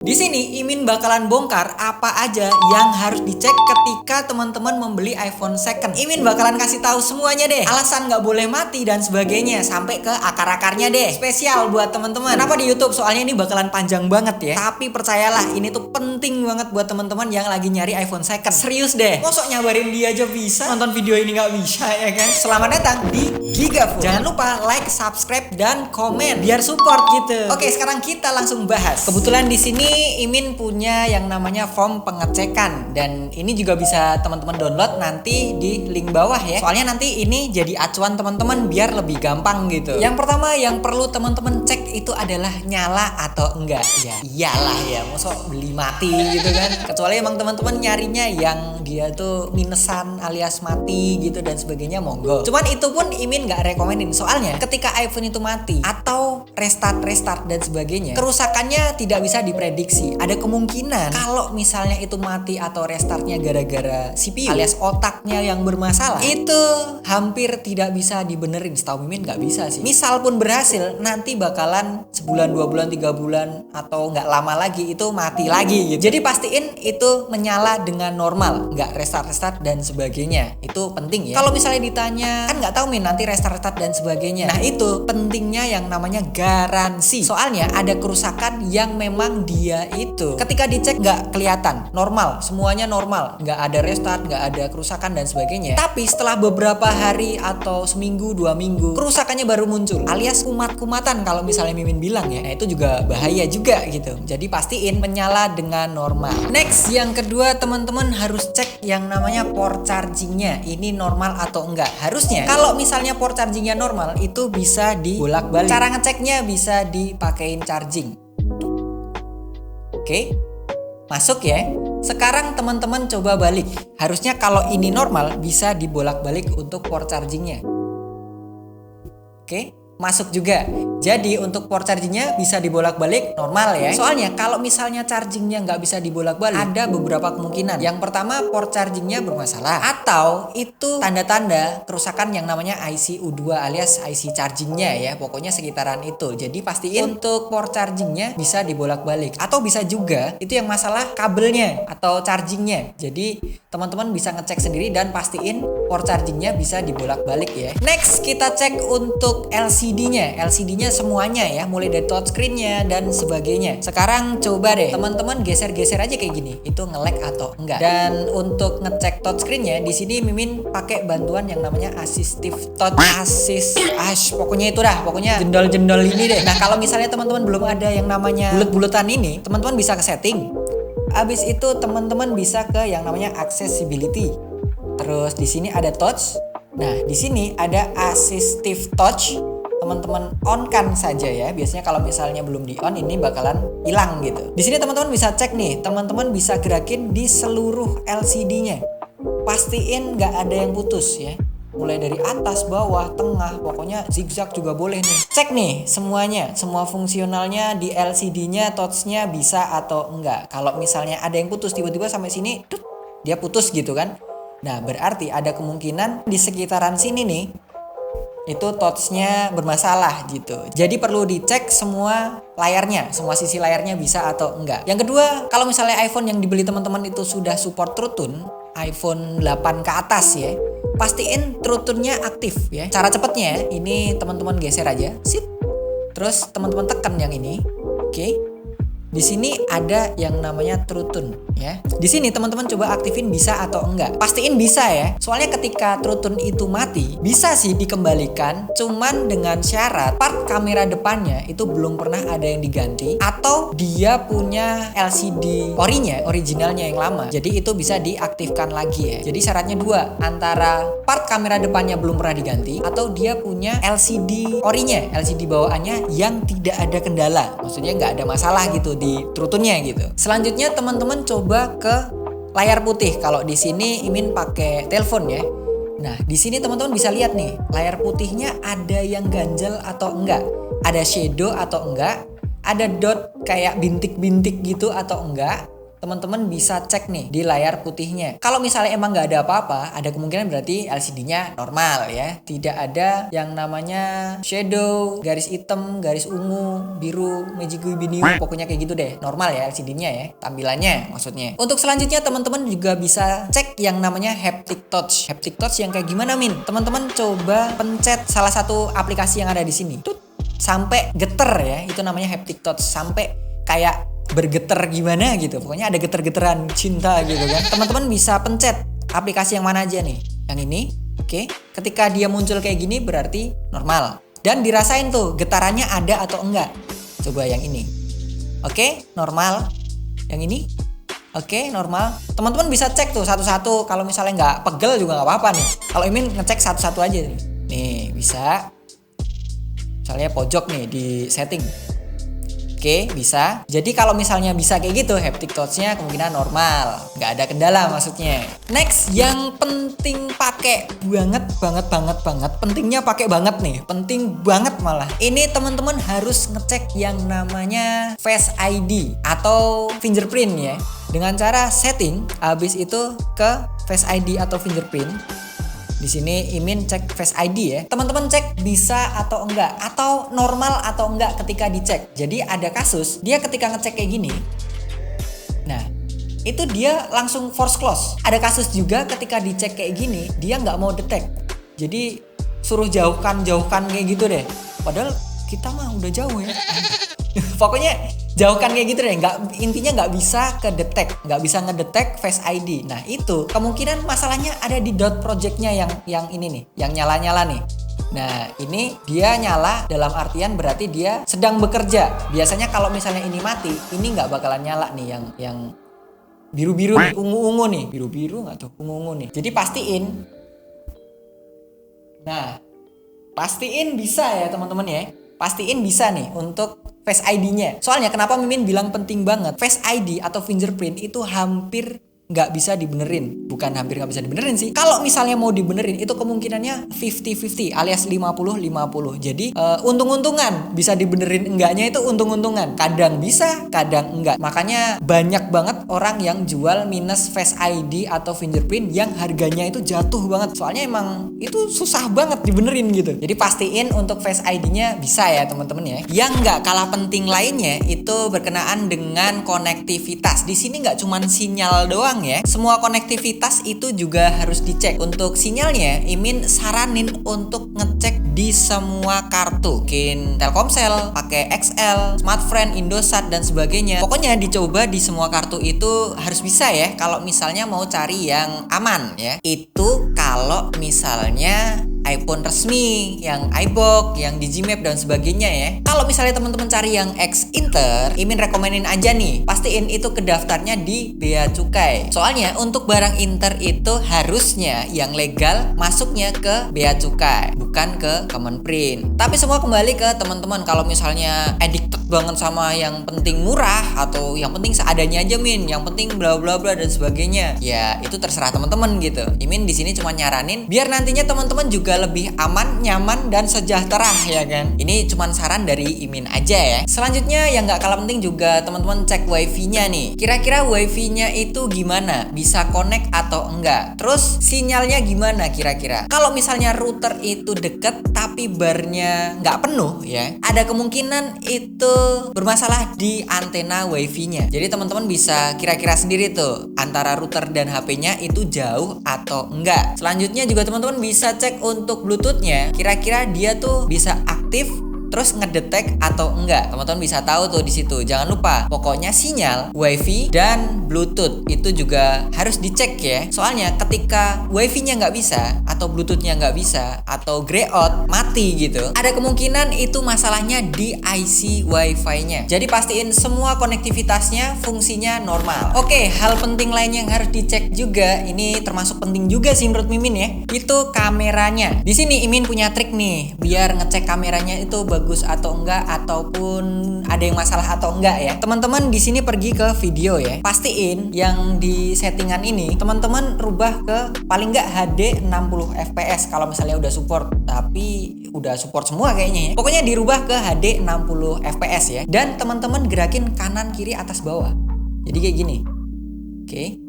Di sini Imin bakalan bongkar apa aja yang harus dicek ketika teman-teman membeli iPhone second. Imin bakalan kasih tahu semuanya deh. Alasan nggak boleh mati dan sebagainya sampai ke akar-akarnya deh. Spesial buat teman-teman. Kenapa di YouTube? Soalnya ini bakalan panjang banget ya. Tapi percayalah, ini tuh penting banget buat teman-teman yang lagi nyari iPhone second. Serius deh. Mosok nyabarin dia aja bisa, nonton video ini nggak bisa ya kan? Selamat datang di Gigaphone. Jangan lupa like, subscribe, dan komen biar support gitu. Oke, sekarang kita langsung bahas. Kebetulan di sini Imin punya yang namanya form pengecekan dan ini juga bisa teman-teman download nanti di link bawah ya. Soalnya nanti ini jadi acuan teman-teman biar lebih gampang gitu. Yang pertama yang perlu teman-teman cek itu adalah nyala atau enggak. Ya iyalah ya, mosok beli mati gitu kan. Kecuali emang teman-teman nyarinya yang dia tuh minusan alias mati gitu dan sebagainya, monggo. Cuman itu pun Imin nggak rekomenin. Soalnya ketika iPhone itu mati atau restart dan sebagainya, kerusakannya tidak bisa diprediksi. Ada kemungkinan kalau misalnya itu mati atau restartnya gara-gara CPU alias otaknya yang bermasalah, itu hampir tidak bisa dibenerin. Setahu Mimin nggak bisa sih. Misal pun berhasil, nanti bakalan sebulan, 2 bulan, 3 bulan atau nggak lama lagi itu mati lagi gitu. Jadi pastiin itu menyala dengan normal, nggak restart dan sebagainya. Itu penting ya. Kalau misalnya ditanya, kan nggak tahu Min nanti restart dan sebagainya. Nah itu pentingnya yang namanya garansi. Soalnya ada kerusakan yang memang dia itu ketika dicek nggak kelihatan normal, semuanya normal, nggak ada restart, nggak ada kerusakan dan sebagainya. Tapi setelah beberapa hari atau seminggu, 2 minggu, kerusakannya baru muncul, alias kumat-kumatan kalau misalnya Mimin bilang ya. Nah itu juga bahaya juga gitu. Jadi pastiin menyala dengan normal. Next, yang kedua teman-teman harus cek yang namanya port chargingnya. Ini normal atau enggak. Harusnya kalau misalnya port chargingnya normal itu bisa dibolak-balik. Cara ngeceknya bisa dipakein charging. Oke, masuk ya. Sekarang teman-teman coba balik. Harusnya kalau ini normal bisa dibolak-balik untuk port chargingnya. Oke, masuk juga. Jadi untuk port chargingnya bisa dibolak-balik normal ya. Soalnya kalau misalnya chargingnya nggak bisa dibolak-balik, ada beberapa kemungkinan. Yang pertama, port chargingnya bermasalah, atau itu tanda-tanda kerusakan yang namanya IC U2 alias IC chargingnya ya. Pokoknya sekitaran itu. Jadi pastiin untuk port chargingnya bisa dibolak-balik. Atau bisa juga itu yang masalah kabelnya atau chargingnya. Jadi teman-teman bisa ngecek sendiri dan pastiin port chargingnya bisa dibolak-balik ya. Next, kita cek untuk LCD-nya. LCD-nya semuanya ya, mulai dari touchscreen-nya dan sebagainya. Sekarang coba deh teman-teman geser-geser aja kayak gini, itu nge-lag atau enggak. Dan untuk ngecek touchscreen-nya di sini Mimin pakai bantuan yang namanya assistive touch, pokoknya itu dah, pokoknya jendol-jendol ini deh. Nah kalau misalnya teman-teman belum ada yang namanya bulet-buletan ini, teman-teman bisa ke setting. Abis itu teman-teman bisa ke yang namanya accessibility. Terus di sini ada touch. Nah di sini ada assistive touch. Teman-teman on kan saja ya. Biasanya kalau misalnya belum di on ini bakalan hilang gitu. Di sini teman-teman bisa cek nih, teman-teman bisa gerakin di seluruh LCD-nya. Pastiin nggak ada yang putus ya. Mulai dari atas, bawah, tengah, pokoknya zigzag juga boleh nih. Cek nih semuanya, semua fungsionalnya di LCD-nya, touch-nya bisa atau enggak. Kalau misalnya ada yang putus tiba-tiba sampai sini, dia putus gitu kan. Nah berarti ada kemungkinan di sekitaran sini nih itu touch-nya bermasalah gitu. Jadi perlu dicek semua layarnya, semua sisi layarnya bisa atau enggak. Yang kedua, kalau misalnya iPhone yang dibeli teman-teman itu sudah support True Tone, iPhone 8 ke atas ya, pastiin True Tone-nya aktif ya. Cara cepatnya ini teman-teman geser aja, sit. Terus teman-teman tekan yang ini. Oke. Di sini ada yang namanya True Tone ya. Di sini teman-teman coba aktifin bisa atau enggak. Pastiin bisa ya. Soalnya ketika True Tone itu mati, bisa sih dikembalikan, cuman dengan syarat part kamera depannya itu belum pernah ada yang diganti atau dia punya LCD originalnya yang lama. Jadi itu bisa diaktifkan lagi ya. Jadi syaratnya dua, antara part kamera depannya belum pernah diganti atau dia punya LCD LCD bawaannya yang tidak ada kendala. Maksudnya nggak ada masalah gitu di True Tone-nya gitu. Selanjutnya teman-teman coba ke layar putih. Kalau di sini Imin pakai telepon ya. Nah, di sini teman-teman bisa lihat nih, layar putihnya ada yang ganjel atau enggak? Ada shadow atau enggak? Ada dot kayak bintik-bintik gitu atau enggak? teman-teman bisa cek nih di layar putihnya. Kalau misalnya emang nggak ada apa-apa, ada kemungkinan berarti LCD-nya normal ya. Tidak ada yang namanya shadow, garis hitam, garis ungu, biru, magic biniu, pokoknya kayak gitu deh. Normal ya LCD-nya ya, tampilannya maksudnya. Untuk selanjutnya teman-teman juga bisa cek yang namanya haptic touch. Haptic touch yang kayak gimana, Min? Teman-teman coba pencet salah satu aplikasi yang ada di sini. Tut, sampai geter ya, itu namanya haptic touch. Sampai kayak bergetar gimana gitu, pokoknya ada geter-geteran cinta gitu kan. Teman-teman bisa pencet aplikasi yang mana aja nih, yang ini. Oke, ketika dia muncul kayak gini berarti normal, dan dirasain tuh getarannya ada atau enggak. Coba yang ini. Oke, normal. Yang ini oke, normal. Teman-teman bisa cek tuh satu-satu. Kalau misalnya nggak pegel juga nggak apa-apa nih. Kalau Imin ngecek satu-satu aja nih, bisa. Misalnya pojok nih di setting. Oke, bisa. Jadi kalau misalnya bisa kayak gitu, haptic touch-nya kemungkinan normal, nggak ada kendala maksudnya. Next, yang penting pakai banget, pentingnya pakai banget nih, penting banget malah. Ini teman-teman harus ngecek yang namanya Face ID atau fingerprint ya. Dengan cara setting, habis itu ke Face ID atau fingerprint. Di sini Imin cek Face ID ya. Teman-teman cek bisa atau enggak, atau normal atau enggak ketika dicek. Jadi ada kasus dia ketika ngecek kayak gini. Nah, itu dia langsung force close. Ada kasus juga ketika dicek kayak gini, dia nggak mau detect. Jadi suruh jauhkan kayak gitu deh. Padahal kita mah udah jauh ya. Pokoknya jauhkan kayak gitu deh, intinya nggak bisa nggak bisa ngedetect Face ID. Nah itu kemungkinan masalahnya ada di dot projectnya yang ini nih, yang nyala-nyala nih. Nah ini dia nyala dalam artian berarti dia sedang bekerja. Biasanya kalau misalnya ini mati, ini nggak bakalan nyala nih yang biru-biru nih, ungu-ungu nih, biru-biru nggak tuh, ungu-ungu nih. Jadi pastiin. Nah pastiin bisa ya teman-teman ya. Pastiin bisa nih untuk Face ID-nya. Soalnya kenapa Mimin bilang penting banget? Face ID atau fingerprint itu hampir nggak bisa dibenerin. Bukan hampir nggak bisa dibenerin sih. Kalau misalnya mau dibenerin itu kemungkinannya 50-50 alias 50-50. Jadi untung-untungan bisa dibenerin, enggaknya itu untung-untungan. Kadang bisa, kadang enggak. Makanya banyak banget orang yang jual minus Face ID atau fingerprint yang harganya itu jatuh banget. Soalnya emang itu susah banget dibenerin gitu. Jadi pastiin untuk Face ID-nya bisa ya teman-teman ya. Yang nggak kalah penting lainnya itu berkenaan dengan konektivitas. Di sini nggak cuma sinyal doang ya, semua konektivitas itu juga harus dicek. Untuk sinyalnya Imin saranin untuk ngecek di semua kartu, mungkin Telkomsel, pakai XL, Smartfren, Indosat dan sebagainya. Pokoknya dicoba di semua kartu itu harus bisa ya, kalau misalnya mau cari yang aman ya. Itu kalau misalnya iPhone resmi, yang iBox, yang Digimap dan sebagainya ya. Kalau misalnya teman-teman cari yang X-Inter, Imin rekomenin aja nih, pastiin itu kedaftarnya di Bea Cukai. Soalnya untuk barang Inter itu harusnya yang legal masuknya ke Bea Cukai, bukan ke Kemenprint. Tapi semua kembali ke teman-teman. Kalau misalnya addicted banget sama yang penting murah atau yang penting seadanya aja Min, yang penting bla bla bla dan sebagainya, ya itu terserah teman-teman gitu. Imin di sini cuma nyaranin biar nantinya teman-teman juga lebih aman, nyaman dan sejahtera ya kan. Ini cuma saran dari Imin aja ya. Selanjutnya yang nggak kalah penting juga teman-teman cek wifi-nya nih. Kira-kira wifi-nya itu gimana? Bisa connect atau enggak? Terus sinyalnya gimana kira-kira? Kalau misalnya router itu deket tapi barnya nggak penuh ya, ada kemungkinan itu bermasalah di antena wifi-nya. Jadi teman-teman bisa kira-kira sendiri tuh antara router dan HP-nya itu jauh atau enggak. Selanjutnya juga teman-teman bisa cek untuk Bluetooth-nya, kira-kira dia tuh bisa aktif terus ngedetect atau enggak. Teman-teman bisa tahu tuh di situ. Jangan lupa, pokoknya sinyal, wifi dan Bluetooth itu juga harus dicek ya. Soalnya ketika wifi-nya nggak bisa atau Bluetooth-nya nggak bisa atau gray out, mati gitu, ada kemungkinan itu masalahnya di IC wifi-nya. Jadi pastiin semua konektivitasnya fungsinya normal. Oke, hal penting lain yang harus dicek juga, ini termasuk penting juga sih menurut Mimin ya, itu kameranya. Di sini Imin punya trik nih biar ngecek kameranya itu bagus atau enggak, ataupun ada yang masalah atau enggak ya. Teman-teman di sini pergi ke video ya. Pastiin yang di settingan ini teman-teman rubah ke paling enggak HD 60 fps kalau misalnya udah support. Tapi udah support semua kayaknya ya. Pokoknya dirubah ke HD 60 fps ya. Dan teman-teman gerakin kanan kiri atas bawah. Jadi kayak gini. Oke.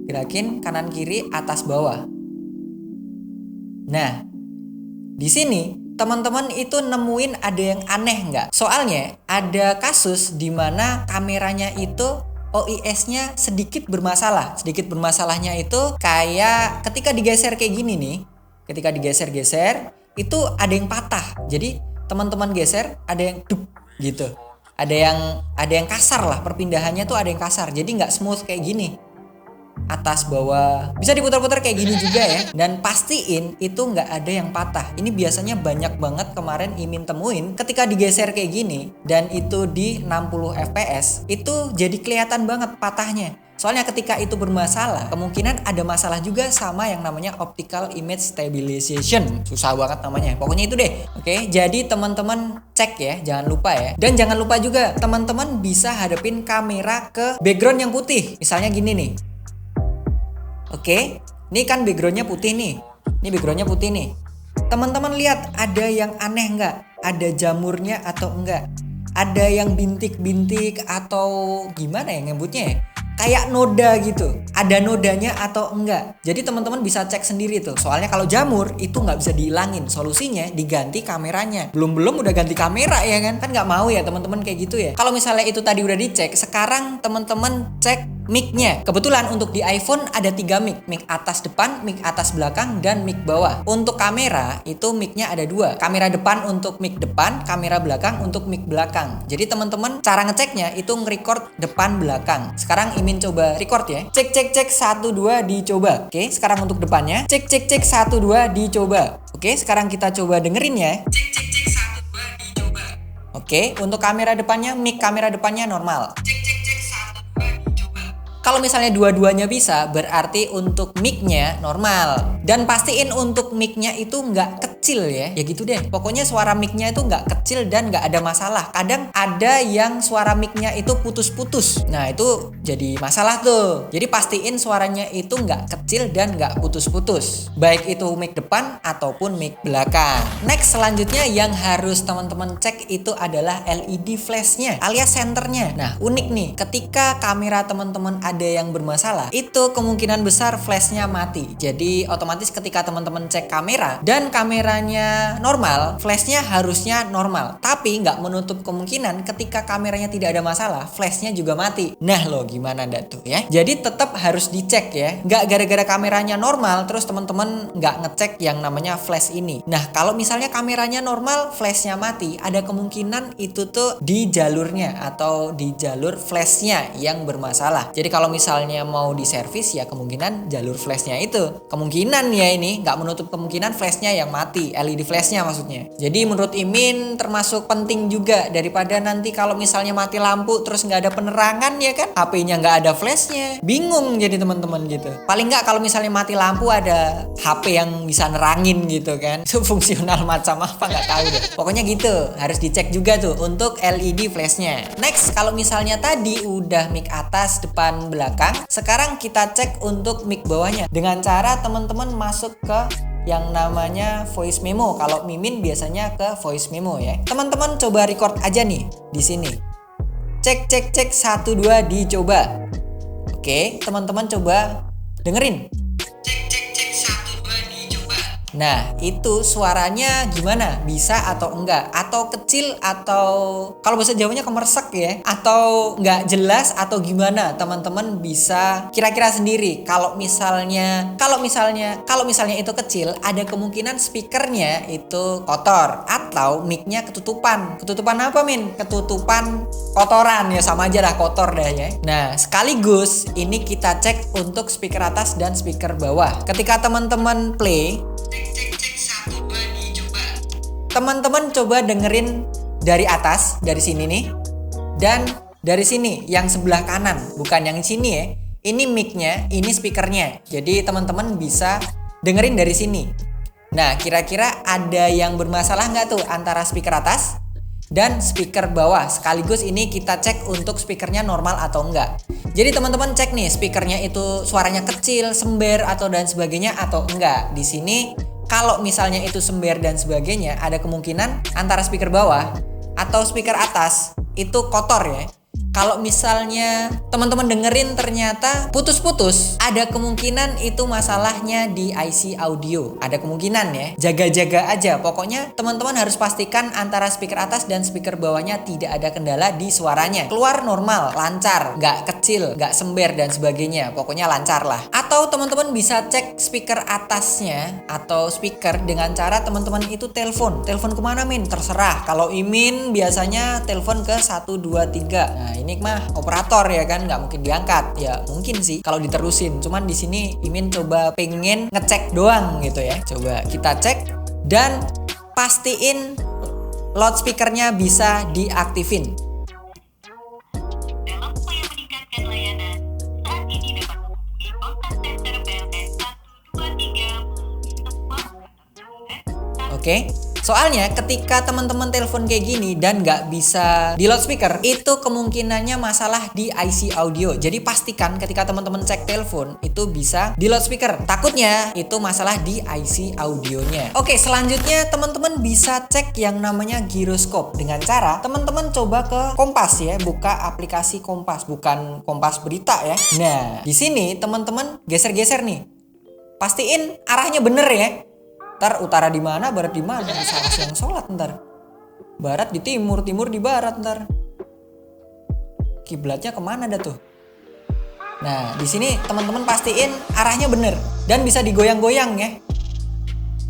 Gerakin kanan kiri atas bawah. Nah, di sini teman-teman itu nemuin ada yang aneh nggak? Soalnya ada kasus di mana kameranya itu OIS-nya sedikit bermasalah. Sedikit bermasalahnya itu kayak ketika digeser kayak gini nih. Ketika digeser-geser itu ada yang patah. Jadi teman-teman geser ada yang dup gitu. Ada yang kasar lah, perpindahannya tuh ada yang kasar. Jadi nggak smooth kayak gini. Atas bawah bisa diputar-putar kayak gini juga ya, dan pastiin itu nggak ada yang patah. Ini biasanya banyak banget kemarin Imin temuin ketika digeser kayak gini dan itu di 60 fps itu jadi kelihatan banget patahnya. Soalnya ketika itu bermasalah, kemungkinan ada masalah juga sama yang namanya optical image stabilization. Susah banget namanya. Pokoknya itu deh. Oke, jadi teman-teman cek ya, jangan lupa ya. Dan jangan lupa juga teman-teman bisa hadapin kamera ke background yang putih. Misalnya gini nih. Oke, ini kan backgroundnya putih nih. Ini backgroundnya putih nih. Teman-teman lihat ada yang aneh nggak? Ada jamurnya atau enggak? Ada yang bintik-bintik atau gimana ya nyebutnya ya? Kayak noda gitu. Ada nodanya atau enggak? Jadi teman-teman bisa cek sendiri tuh. Soalnya kalau jamur itu nggak bisa dihilangin. Solusinya diganti kameranya. Belum udah ganti kamera ya kan? Kan nggak mau ya teman-teman kayak gitu ya. Kalau misalnya itu tadi udah dicek, sekarang teman-teman cek mic-nya. Kebetulan untuk di iPhone ada 3 mic. Mic atas depan, mic atas belakang, dan mic bawah. Untuk kamera itu mic-nya ada 2. Kamera depan untuk mic depan, kamera belakang untuk mic belakang. Jadi teman-teman cara ngeceknya itu nge-record depan belakang. Sekarang Imin coba record ya. Cek 1 2 dicoba. Oke, sekarang untuk depannya. Cek 1 2 dicoba. Oke, sekarang kita coba dengerin ya. Cek 1 2 dicoba. Oke, untuk kamera depannya, mic kamera depannya normal. Kalau misalnya dua-duanya bisa, berarti untuk mic-nya normal. Dan pastiin untuk mic-nya itu nggak kecil ya. Ya gitu deh. Pokoknya suara mic-nya itu nggak kecil dan nggak ada masalah. Kadang ada yang suara mic-nya itu putus-putus. Nah itu jadi masalah tuh. Jadi pastiin suaranya itu nggak kecil dan nggak putus-putus. Baik itu mic depan ataupun mic belakang. Next selanjutnya yang harus teman-teman cek itu adalah LED flash-nya alias senternya. Nah unik nih. Ketika kamera teman-teman ada yang bermasalah, itu kemungkinan besar flashnya mati. Jadi otomatis ketika teman-teman cek kamera dan kameranya normal, flashnya harusnya normal. Tapi nggak menutup kemungkinan ketika kameranya tidak ada masalah, flashnya juga mati. Nah lo gimana dah tuh ya? Jadi tetap harus dicek ya. Nggak gara-gara kameranya normal terus teman-teman nggak ngecek yang namanya flash ini. Nah kalau misalnya kameranya normal, flashnya mati, ada kemungkinan itu tuh di jalurnya atau di jalur flashnya yang bermasalah. Jadi kalau misalnya mau diservis ya kemungkinan jalur flashnya itu. Kemungkinan ya ini nggak menutup kemungkinan flashnya yang mati, LED flashnya maksudnya. Jadi menurut Imin termasuk penting juga daripada nanti kalau misalnya mati lampu terus nggak ada penerangan ya kan, HP-nya nggak ada flashnya, bingung jadi teman-teman gitu. Paling nggak kalau misalnya mati lampu ada HP yang bisa nerangin gitu kan. Itu fungsional macam apa nggak tahu deh. Pokoknya gitu, harus dicek juga tuh untuk LED flashnya. Next kalau misalnya tadi udah mic atas, depan, belakang, sekarang kita cek untuk mic bawahnya dengan cara teman-teman masuk ke yang namanya voice memo. Kalau Mimin biasanya ke voice memo ya. Teman-teman coba record aja nih di sini. Cek 1 2 dicoba. Oke, teman-teman coba dengerin. Nah itu suaranya gimana? Bisa atau enggak? Atau kecil atau kalau bahasa Jawanya kemersek ya? Atau enggak jelas atau gimana? Teman-teman bisa kira-kira sendiri. Kalau misalnya itu kecil, ada kemungkinan speakernya itu kotor atau mic-nya ketutupan. Ketutupan apa Min? Ketutupan kotoran ya, sama aja lah kotor dah ya. Nah sekaligus ini kita cek untuk speaker atas dan speaker bawah. Ketika teman-teman play, teman-teman coba dengerin dari atas, dari sini nih, dan dari sini yang sebelah kanan, bukan yang sini ya. Ini mic-nya, ini speakernya. Jadi teman-teman bisa dengerin dari sini. Nah kira-kira ada yang bermasalah nggak tuh antara speaker atas dan speaker bawah? Sekaligus ini kita cek untuk speakernya normal atau enggak. Jadi teman-teman cek nih speakernya itu suaranya kecil, sember atau dan sebagainya atau enggak. Di sini kalau misalnya itu sember dan sebagainya, ada kemungkinan antara speaker bawah atau speaker atas itu kotor ya. kalau misalnya teman-teman dengerin ternyata putus-putus, ada kemungkinan itu masalahnya di IC audio. Ada kemungkinan ya. Jaga-jaga aja. Pokoknya teman-teman harus pastikan antara speaker atas dan speaker bawahnya tidak ada kendala di suaranya. Keluar normal, lancar, nggak kecil, nggak sember dan sebagainya. Pokoknya lancar lah. Atau teman-teman bisa cek speaker atasnya atau speaker dengan cara teman-teman itu telepon. Telepon kemana Min? Terserah. Kalau Imin biasanya telepon ke 123. Nah, ini mah operator ya kan, nggak mungkin diangkat. Ya mungkin sih kalau diterusin. Cuman di sini Imin coba pengen ngecek doang gitu ya. Coba kita cek dan pastiin loudspeakernya bisa diaktifin. Dalam upaya meningkatkan layanan, saat ini dapat menghubungi kontak center PLN 123 Oke. Soalnya ketika teman-teman telepon kayak gini dan nggak bisa di loudspeaker, itu kemungkinannya masalah di IC audio. Jadi pastikan ketika teman-teman cek telepon itu bisa di loudspeaker. Takutnya itu masalah di IC audionya. Oke, selanjutnya teman-teman bisa cek yang namanya giroskop dengan cara teman-teman coba ke Kompas ya, buka aplikasi Kompas, bukan Kompas Berita ya. Nah, di sini teman-teman geser-geser nih. Pastiin arahnya bener ya. Ntar utara di mana, barat di mana, salah siang sholat ntar. Barat di timur, timur di barat ntar. Kiblatnya kemana dah tuh? Nah, di sini teman-teman pastiin arahnya bener dan bisa digoyang-goyang ya.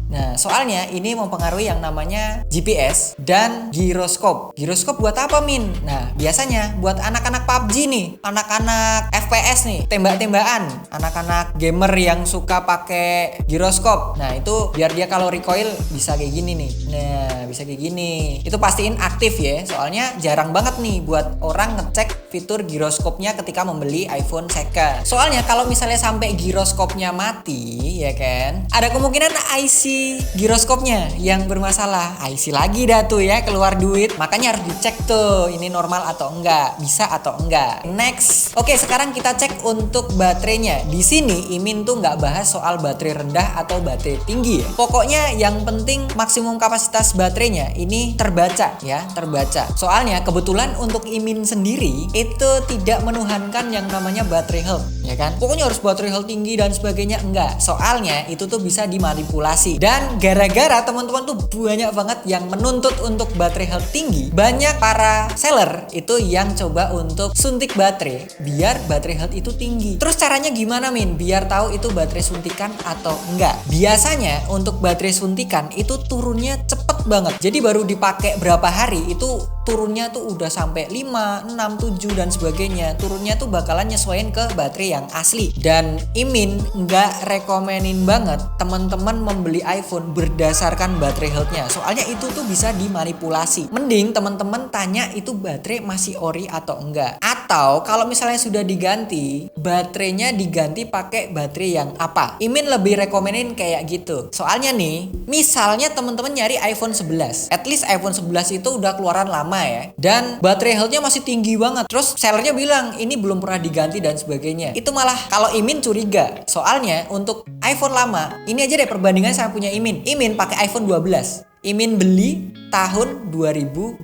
Nah, soalnya ini mempengaruhi yang namanya GPS dan giroskop. Giroskop buat apa, Min? Nah, biasanya buat anak-anak PUBG nih, anak-anak FPS nih, tembak-tembakan, anak-anak gamer yang suka pakai giroskop. Nah, itu biar dia kalau recoil bisa kayak gini nih. Nah, bisa kayak gini. Itu pastiin aktif ya, soalnya jarang banget nih buat orang ngecek fitur giroskopnya ketika membeli iPhone 2nd. Soalnya kalau misalnya sampai giroskopnya mati, ya kan, ada kemungkinan IC giroskopnya yang bermasalah. IC lagi dah tuh ya, keluar duit. Makanya harus dicek tuh ini normal atau enggak, bisa atau enggak. Next. Oke, sekarang kita cek untuk baterainya. Di sini Imin tuh nggak bahas soal baterai rendah atau baterai tinggi ya. Pokoknya yang penting maksimum kapasitas baterainya ini terbaca ya, terbaca. Soalnya kebetulan untuk Imin sendiri itu tidak menuhankan yang namanya baterai health, ya kan? Pokoknya harus baterai health tinggi dan sebagainya, enggak. Soalnya itu tuh bisa dimanipulasi. Dan gara-gara teman-teman tuh banyak banget yang menuntut untuk baterai health tinggi, banyak para seller itu yang coba untuk suntik baterai biar baterai health itu tinggi. Terus caranya gimana Min? Biar tahu itu baterai suntikan atau enggak. Biasanya untuk baterai suntikan itu turunnya cepet banget. Jadi baru dipakai berapa hari itu turunnya tuh udah sampai 5, 6, 7 dan sebagainya. Turunnya tuh bakalan nyesuaiin ke baterai yang asli. Dan Imin nggak rekomenin banget teman-teman membeli iPhone berdasarkan baterai health-nya. Soalnya itu tuh bisa dimanipulasi. Mending teman-teman tanya itu baterai masih ori atau enggak. Atau kalau misalnya sudah diganti, baterainya diganti pakai baterai yang apa. Imin lebih rekomenin kayak gitu. Soalnya nih, misalnya teman-teman nyari iPhone 11. At least iPhone 11 itu udah keluaran lama ya. Dan baterai health-nya masih tinggi banget. Terus sellernya bilang ini belum pernah diganti dan sebagainya. Itu malah kalau Imin curiga. Soalnya untuk iPhone lama, ini aja deh perbandingan saya punya Imin. Imin pakai iPhone 12. Imin beli tahun 2021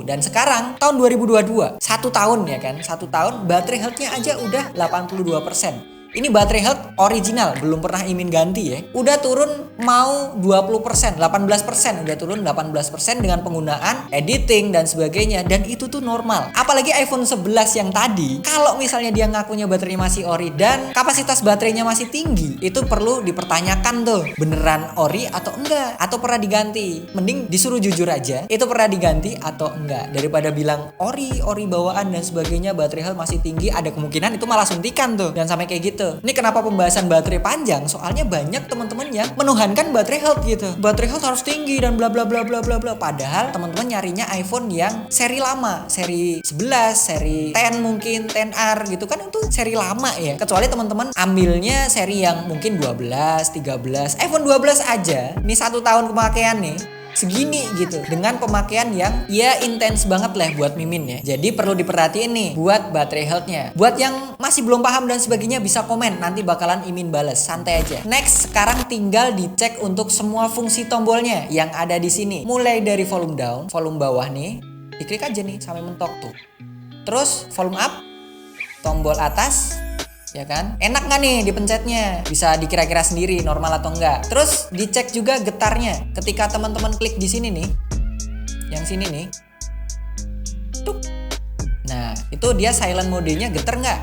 dan sekarang tahun 2022. 1 tahun ya kan. 1 tahun baterai health-nya aja udah 82%. Ini baterai health original, belum pernah Imin ganti ya. Udah turun mau 20%, 18%, udah turun 18% dengan penggunaan editing dan sebagainya. Dan itu tuh normal. Apalagi iPhone 11 yang tadi, kalau misalnya dia ngakunya baterai masih ori dan kapasitas baterainya masih tinggi, itu perlu dipertanyakan tuh, beneran ori atau enggak, atau pernah diganti. Mending disuruh jujur aja, itu pernah diganti atau enggak, daripada bilang ori bawaan dan sebagainya, baterai health masih tinggi, ada kemungkinan itu malah suntikan tuh. Dan sampai kayak gitu. Ini kenapa pembahasan baterai panjang? Soalnya banyak teman-teman yang menuhankan baterai health gitu. Baterai health harus tinggi dan bla bla bla bla bla bla. Padahal teman-teman nyarinya iPhone yang seri lama, seri 11, seri 10 mungkin, 10R gitu kan, itu seri lama ya. Kecuali teman-teman ambilnya seri yang mungkin 12, 13, iPhone 12 aja. Ini 1 tahun pemakaian nih. Segini gitu, dengan pemakaian yang ya intens banget lah buat Mimin ya. Jadi perlu diperhatiin nih buat baterai health-nya. Buat yang masih belum paham dan sebagainya bisa komen, nanti bakalan Imin bales, santai aja. Next, sekarang tinggal dicek untuk semua fungsi tombolnya yang ada di sini. Mulai dari volume down, volume bawah nih, diklik aja nih sampai mentok tuh. Terus volume up, tombol atas, ya kan? Enak nggak nih dipencetnya? Bisa dikira-kira sendiri normal atau enggak. Terus dicek juga getarnya. Ketika teman-teman klik di sini nih, yang sini nih, tuk. Nah, itu dia silent modenya getar nggak?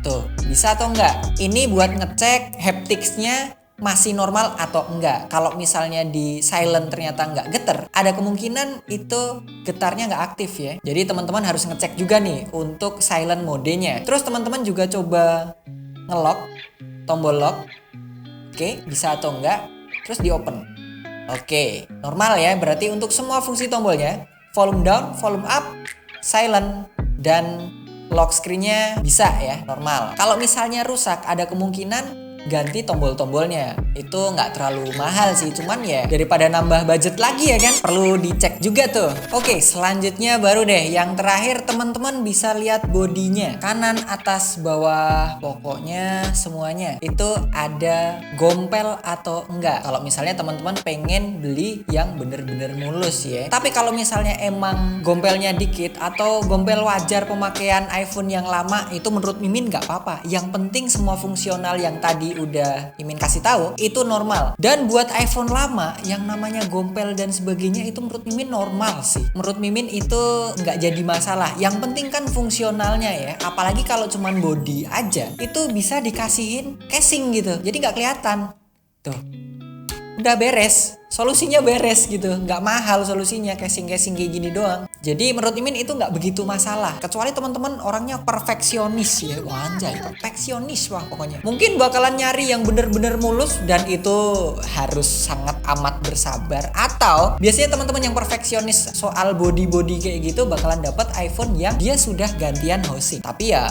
Tuh, bisa atau enggak? Ini buat ngecek hapticsnya masih normal atau enggak. Kalau misalnya di silent ternyata enggak getar, ada kemungkinan itu getarnya enggak aktif ya. Jadi teman-teman harus ngecek juga nih untuk silent modenya. Terus teman-teman juga coba ngelock tombol lock. Oke, bisa atau enggak? Terus di open. Oke, normal ya. Berarti untuk semua fungsi tombolnya, volume down, volume up, silent, dan lock screen-nya bisa ya, normal. Kalau misalnya rusak, ada kemungkinan ganti tombol-tombolnya. Itu nggak terlalu mahal sih, cuman ya daripada nambah budget lagi ya kan, perlu dicek juga tuh. Oke, selanjutnya baru deh yang terakhir, teman-teman bisa lihat bodinya, kanan, atas, bawah, pokoknya semuanya itu ada gompel atau enggak. Kalau misalnya teman-teman pengen beli yang bener-bener mulus ya. Tapi kalau misalnya emang gompelnya dikit atau gompel wajar pemakaian iPhone yang lama, itu menurut Mimin nggak apa-apa. Yang penting semua fungsional yang tadi udah Mimin kasih tahu itu normal. Dan buat iPhone lama yang namanya gompel dan sebagainya itu menurut Mimin normal sih. Menurut Mimin itu nggak jadi masalah. Yang penting kan fungsionalnya ya. Apalagi kalau cuman body aja, itu bisa dikasihin casing gitu. Jadi nggak kelihatan. Tuh, udah beres. Solusinya beres gitu, nggak mahal solusinya, casing-casing kayak gini doang. Jadi menurut Mimin itu nggak begitu masalah. Kecuali teman-teman orangnya perfeksionis ya, wah anjay, perfeksionis wah pokoknya. Mungkin bakalan nyari yang bener-bener mulus dan itu harus sangat amat bersabar. Atau biasanya teman-teman yang perfeksionis soal body-body kayak gitu bakalan dapat iPhone yang dia sudah gantian housing. Tapi ya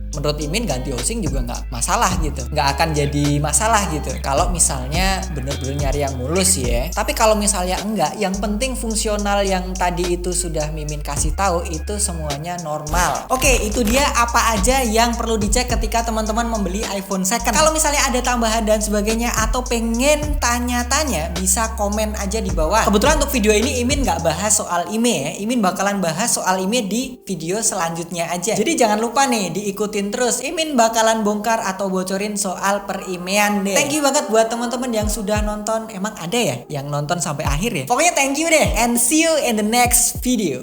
menurut Mimin ganti housing juga nggak masalah gitu, nggak akan jadi masalah gitu kalau misalnya bener-bener nyari yang mulus ya. Tapi kalau misalnya enggak, yang penting fungsional yang tadi itu sudah Mimin kasih tahu itu semuanya normal. Oke, itu dia apa aja yang perlu dicek ketika teman-teman membeli iPhone second. Kalau misalnya ada tambahan dan sebagainya atau pengen tanya-tanya, bisa komen aja di bawah. Kebetulan untuk video ini Imin nggak bahas soal IMEI ya, Imin bakalan bahas soal IMEI di video selanjutnya aja. Jadi jangan lupa nih diikuti terus, Imin bakalan bongkar atau bocorin soal per-IMEI-an deh. Thank you banget buat teman-teman yang sudah nonton. Emang ada ya yang nonton sampai akhir ya? Pokoknya thank you deh, and see you in the next video.